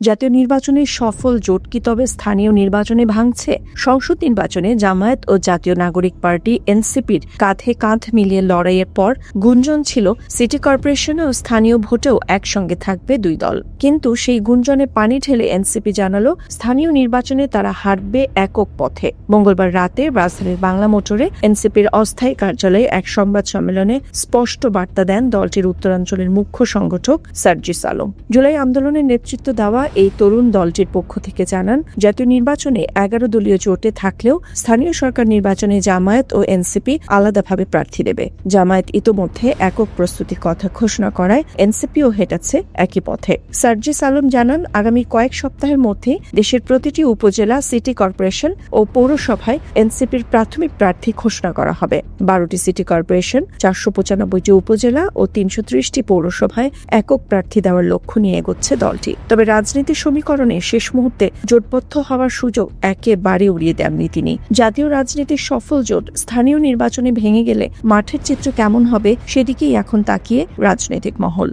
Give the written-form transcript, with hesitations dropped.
জাতীয় নির্বাচনে সফল জোট কি তবে স্থানীয় নির্বাচনে ভাঙছে? সংসদ নির্বাচনে জামায়াত ও জাতীয় নাগরিক পার্টি এনসিপির কাঁধে কাঁধ মিলিয়ে লড়াইয়ের পর গুঞ্জন ছিল সিটি কর্পোরেশন ও স্থানীয় ভোটেও একসঙ্গে থাকবে দুই দল। কিন্তু সেই গুঞ্জনে পানি ঢেলে এনসিপি জানালো স্থানীয় নির্বাচনে তারা হারবে একক পথে। মঙ্গলবার রাতে রাজধানীর বাংলা মোটরে এনসিপির অস্থায়ী কার্যালয়ে এক সংবাদ সম্মেলনে স্পষ্ট বার্তা দেন দলটির উত্তরাঞ্চলের মুখ্য সংগঠক সার্জিস আলম। জুলাই আন্দোলনের নেতৃত্ব দেওয়া এই তরুণ দলটির পক্ষ থেকে জানান, জাতীয় নির্বাচনে 11 দলীয় জোটে থাকলেও স্থানীয় সরকার নির্বাচনে জামায়াত ও এনসিপি আলাদাভাবে প্রার্থী দেবে। জামায়াত ইতোমধ্যে একক প্রস্তুতির কথা ঘোষণা করায় এনসিপিও হেঁটেছে একই পথে। সার্জিস আলম জানান, আগামী কয়েক সপ্তাহের মধ্যে দেশের প্রতিটি উপজেলা, সিটি কর্পোরেশন ও পৌরসভায় এনসিপির প্রাথমিক প্রার্থী ঘোষণা করা হবে। 12টি সিটি কর্পোরেশন, 495টি উপজেলা ও 330টি পৌরসভায় একক প্রার্থী দেওয়ার লক্ষ্য নিয়ে এগোচ্ছে দলটি। তবে রাজনীতির সমীকরণে শেষ মুহূর্তে জোটবদ্ধ হওয়ার সুযোগ একেবারে উড়িয়ে দেননি তিনি। জাতীয় রাজনীতির সফল জোট স্থানীয় নির্বাচনে ভেঙে গেলে মাঠের চিত্র কেমন হবে সেদিকেই এখন তাকিয়ে রাজনৈতিক মহল।